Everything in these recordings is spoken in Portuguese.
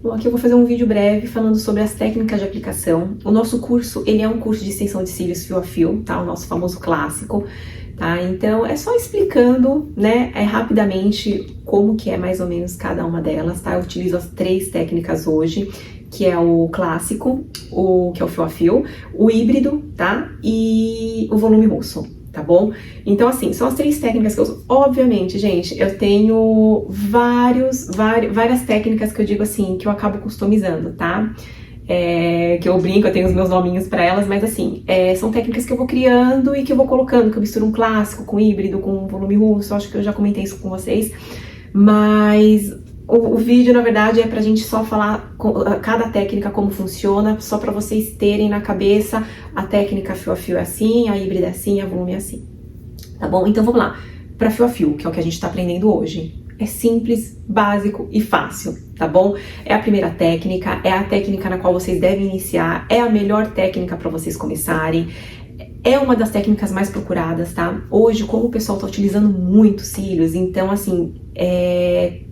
Bom, aqui eu vou fazer um vídeo breve falando sobre as técnicas de aplicação. O nosso curso, ele é um curso de extensão de cílios fio a fio, tá? O nosso famoso clássico, tá? Então, é só explicando, né, rapidamente como que é mais ou menos cada uma delas, tá? Eu utilizo as 3 técnicas hoje, que é o clássico, que é o fio a fio, o híbrido, tá? E o volume russo. Tá bom? Então, assim, são as 3 técnicas que eu uso. Obviamente, gente, eu tenho várias técnicas que eu digo assim, que eu acabo customizando, tá? Que eu brinco, eu tenho os meus nominhos pra elas, mas assim, são técnicas que eu vou criando e que eu vou colocando, que eu misturo um clássico com híbrido, com volume russo, acho que eu já comentei isso com vocês, mas o vídeo, na verdade, é pra gente só falar cada técnica como funciona, só pra vocês terem na cabeça a técnica fio a fio é assim, a híbrida é assim, a volume é assim. Tá bom? Então vamos lá. Pra fio a fio, que é o que a gente tá aprendendo hoje. É simples, básico e fácil, tá bom? É a primeira técnica, é a técnica na qual vocês devem iniciar, é a melhor técnica pra vocês começarem. É uma das técnicas mais procuradas, tá? Hoje, como o pessoal tá utilizando muito cílios, então, assim,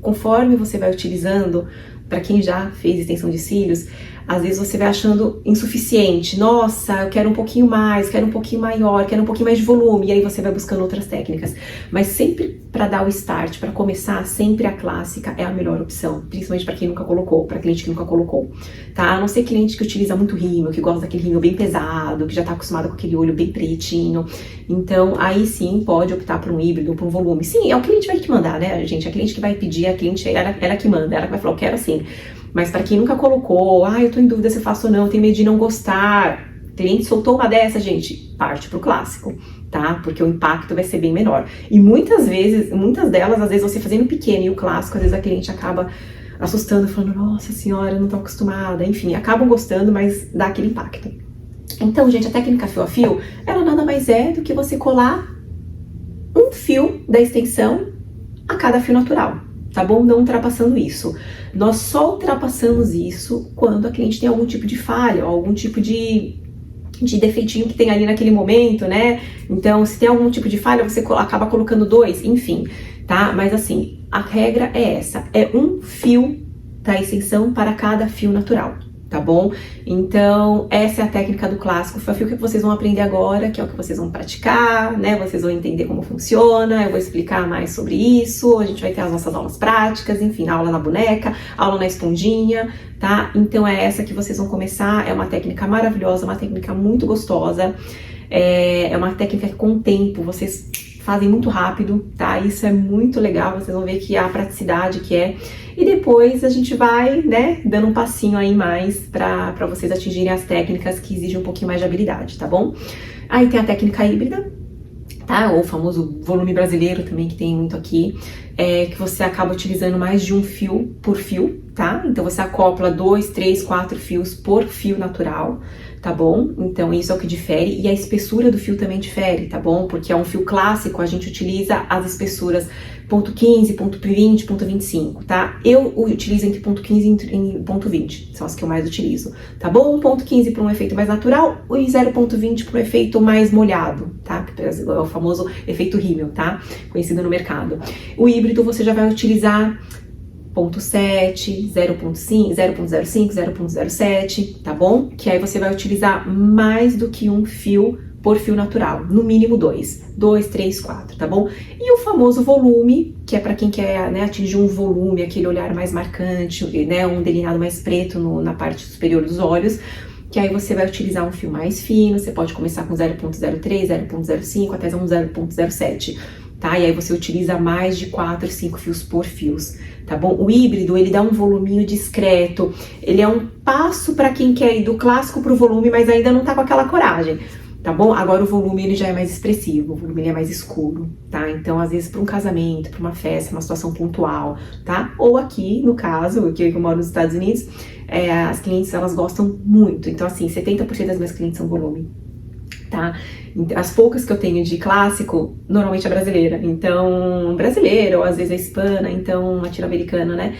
conforme você vai utilizando, para quem já fez extensão de cílios, às vezes você vai achando insuficiente. Nossa, eu quero um pouquinho mais, quero um pouquinho maior, quero um pouquinho mais de volume. E aí você vai buscando outras técnicas. Mas sempre para dar o start, para começar, sempre a clássica é a melhor opção. Principalmente para quem nunca colocou, para cliente que nunca colocou. Tá? A não ser cliente que utiliza muito rímel, que gosta daquele rímel bem pesado, que já tá acostumado com aquele olho bem pretinho. Então, aí sim, pode optar por um híbrido, por um volume. Sim, é o cliente vai que mandar, né, gente? A cliente que vai pedir, a cliente, ela que manda, ela que vai falar, eu quero assim. Mas para quem nunca colocou, eu tô em dúvida se faço ou não, tenho medo de não gostar. Cliente soltou uma dessa, gente, parte pro clássico, tá? Porque o impacto vai ser bem menor. E muitas delas, às vezes você fazendo pequeno e o clássico, às vezes a cliente acaba assustando, falando, nossa senhora, eu não tô acostumada. Enfim, acabam gostando, mas dá aquele impacto. Então, gente, a técnica fio a fio, ela nada mais é do que você colar um fio da extensão a cada fio natural. Tá bom? Não ultrapassando isso. Nós só ultrapassamos isso quando a cliente tem algum tipo de falha, ou algum tipo de defeitinho que tem ali naquele momento, né? Então, se tem algum tipo de falha, você acaba colocando 2, enfim, tá? Mas assim, a regra é essa, é um fio da extensão para cada fio natural. Tá bom? Então, essa é a técnica do clássico fio a fio que vocês vão aprender agora, que é o que vocês vão praticar, né? Vocês vão entender como funciona, eu vou explicar mais sobre isso, a gente vai ter as nossas aulas práticas, enfim, aula na boneca, aula na esponjinha, tá? Então, é essa que vocês vão começar, é uma técnica maravilhosa, uma técnica muito gostosa, é uma técnica que com o tempo vocês fazem muito rápido, tá? Isso é muito legal, vocês vão ver que a praticidade que é. E depois a gente vai, né, dando um passinho aí mais pra vocês atingirem as técnicas que exigem um pouquinho mais de habilidade, tá bom? Aí tem a técnica híbrida, tá? Ou o famoso volume brasileiro também, que tem muito aqui, que você acaba utilizando mais de um fio por fio, tá? Então você acopla 2, 3, 4 fios por fio natural, tá bom? Então isso é o que difere, e a espessura do fio também difere, tá bom? Porque é um fio clássico, a gente utiliza as espessuras ponto .15, ponto .20, ponto .25, tá? Eu utilizo entre ponto .15 e ponto .20, são as que eu mais utilizo, tá bom? Ponto .15 para um efeito mais natural e 0.20 para um efeito mais molhado, tá? É o famoso efeito rímel, tá? Conhecido no mercado. O híbrido você já vai utilizar 0.7, 0.5, 0.05, 0.07, tá bom? Que aí você vai utilizar mais do que um fio por fio natural, no mínimo 2, 3, 4, tá bom? E o famoso volume, que é para quem quer, né, atingir um volume, aquele olhar mais marcante, né, um delineado mais preto na parte superior dos olhos, que aí você vai utilizar um fio mais fino, você pode começar com 0.03, 0.05 até um 0.07, tá? E aí você utiliza mais de 4, 5 fios por fios, tá bom? O híbrido, ele dá um voluminho discreto, ele é um passo para quem quer ir do clássico pro volume, mas ainda não tá com aquela coragem, tá bom? Agora o volume, ele já é mais expressivo, o volume ele é mais escuro, tá? Então, às vezes, para um casamento, para uma festa, uma situação pontual, tá? Ou aqui, no caso, que eu moro nos Estados Unidos, as clientes, elas gostam muito. Então, assim, 70% das minhas clientes são volume, tá? As poucas que eu tenho de clássico, normalmente é brasileira. Então, brasileira, ou às vezes é hispana, então, latino-americana, né?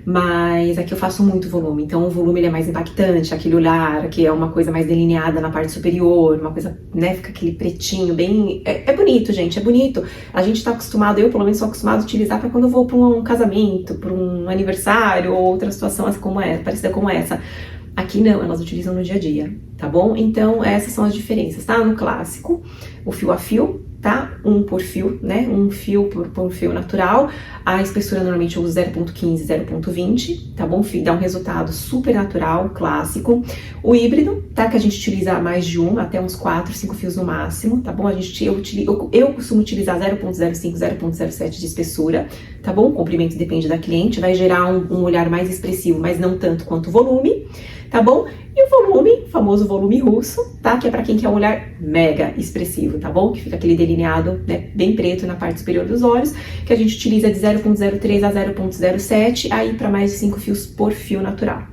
mas aqui eu faço muito volume, então o volume ele é mais impactante, aquele olhar, que é uma coisa mais delineada na parte superior, uma coisa, né, fica aquele pretinho bem... É bonito, gente, é bonito. A gente tá acostumado, eu pelo menos sou acostumado a utilizar para quando eu vou para um casamento, para um aniversário ou outra situação assim como é, parecida como essa. Aqui não, elas utilizam no dia a dia, tá bom? Então essas são as diferenças, tá? No clássico, o fio a fio, tá? Um por fio, né? Um fio por fio natural. A espessura normalmente eu uso 0.15, 0.20, tá bom? Dá um resultado super natural, clássico. O híbrido, tá? Que a gente utiliza mais de um, até uns 4, 5 fios no máximo, tá bom? Eu costumo utilizar 0.05, 0.07 de espessura, tá bom? O comprimento depende da cliente, vai gerar um olhar mais expressivo, mas não tanto quanto o volume, tá bom? E o volume, o famoso volume russo, tá? Que é pra quem quer um olhar mega expressivo, tá bom? Que fica aquele delineado, né, bem preto na parte superior dos olhos, que a gente utiliza de 0.03 a 0.07, aí para mais de 5 fios por fio natural.